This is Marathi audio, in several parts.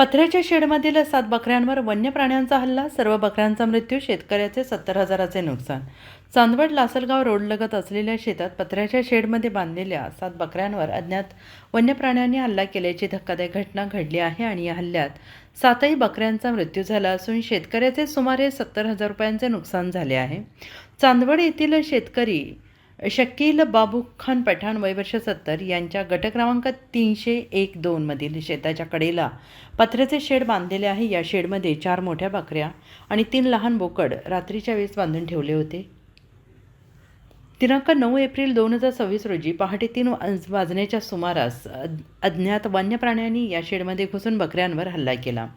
पत्र्याच्या शेडमधील 7 बकऱ्यांवर वन्य प्राण्यांचा हल्ला, सर्व बकऱ्यांचा मृत्यू, शेतकऱ्याचे 70,000चे नुकसान. चांदवड लासलगाव रोडलगत असलेल्या शेतात पत्र्याच्या शेडमध्ये बांधलेल्या 7 बकऱ्यांवर अज्ञात वन्य प्राण्यांनी हल्ला केल्याची धक्कादायक घटना घडली आहे आणि या हल्ल्यात 7ही बकऱ्यांचा मृत्यू झाला असून शेतकऱ्याचे सुमारे 70,000 रुपयांचे नुकसान झाले आहे. चांदवड येथील शेतकरी शकील बाबूखान पठाण वय वर्ष 70 यांच्या गट क्रमांक 301-2 मधील शेताच्या कडेला पत्र्याचे शेड बांधलेले आहे. या शेडमध्ये 4 मोठ्या बकऱ्या आणि 3 लहान बोकड रात्रीच्या वेळेस बांधून ठेवले होते. दिनांक 9 एप्रिल 2026 रोजी पहाटे 3 वाजण्याच्या सुमारास अज्ञात वन्य प्राण्यांनी या शेडमध्ये घुसून बकऱ्यांवर हल्ला केला.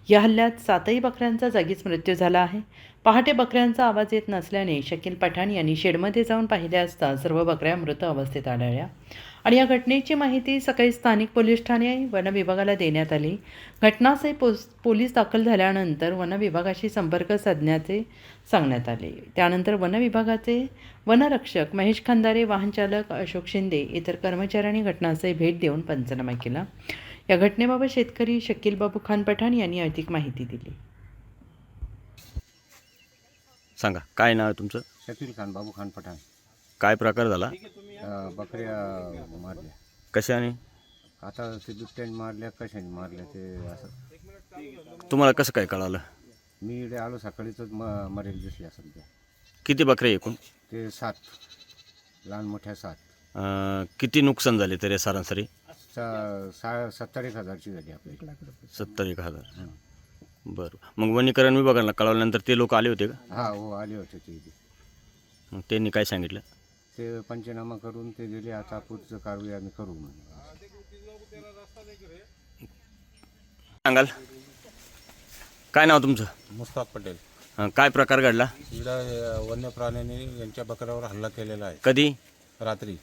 या हल्ल्यात 7ही बकऱ्यांचा जागीच मृत्यू झाला आहे. पहाटे बकऱ्यांचा आवाज येत नसल्याने शकील पठाण यांनी शेडमध्ये जाऊन पाहिले असता सर्व बकऱ्या मृत अवस्थेत आढळल्या आणि या घटनेची माहिती सकाळी स्थानिक पोलीस ठाणे वन विभागाला देण्यात आली. घटनास्थळी पोलीस दाखल झाल्यानंतर वन विभागाशी संपर्क साधण्याचे सांगण्यात आले. त्यानंतर वन विभागाचे वनरक्षक महेश खंदारे, वाहनचालक अशोक शिंदे इतर कर्मचाऱ्यांनी घटनास्थळी भेट देऊन पंचनामा केला. या घटनेबाबत शेतकरी शकील बाबूखान पठाण यांनी अधिक माहिती दिली. सांगा, काय नाव आहे तुमचं? शकील खान बाबूखान पठाण. काय प्रकार झाला? बकऱ्या मारल्या. कशाने? आता ते बिबट्याने मारल्या, कशाने मारल्या ते असं तुम्हाला कसं काय कळालं? मी इकडे आलो सकाळीच मरेल दिसल्या सध्या. किती बकरे एकूण? ते 7 लहान मोठ्या 7. किती नुकसान झाले तरी सरासरी? 70,000ची झाली आपल्या. 70,000. बरं. मग वनीकरण विभागाला कळवल्यानंतर ते लोक आले होते का? हा, हो आले होते ते इथे. मग त्यांनी काय सांगितलं? ते पंचनामा करून ते गेले. आता पुढचं कारवाई आम्ही करू म्हणून. सांगाल, काय नाव तुमचं? मुस्ताक पटेल. काय प्रकार घडला? इकडं वन्य प्राण्यांनी यांच्या बकऱ्यावर हल्ला केलेला आहे कधी? रात्री.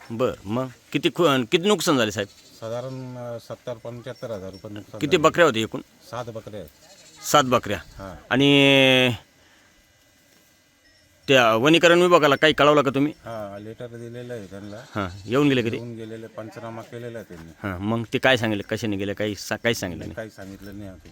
बरं. मग किती नुकसान झाले साहेब? साधारण 70-75,000 रुपये नुकसान किती झालं. बकऱ्या होते एकूण? 7 बकऱ्या आहेत. 7 बकऱ्या. हां. आणि त्या वनीकरण विभागाला काही कळवलं का तुम्ही? हां, लेटर दिलेलं आहे त्यांना. हां, येऊन गेले कधी? येऊन गेलेले, पंचनामा केलेला आहे त्यांनी. हां, मग ते काय सांगितलं, कशाने गेले, काही सांगितलं नाही? काही सांगितलं नाही अजून.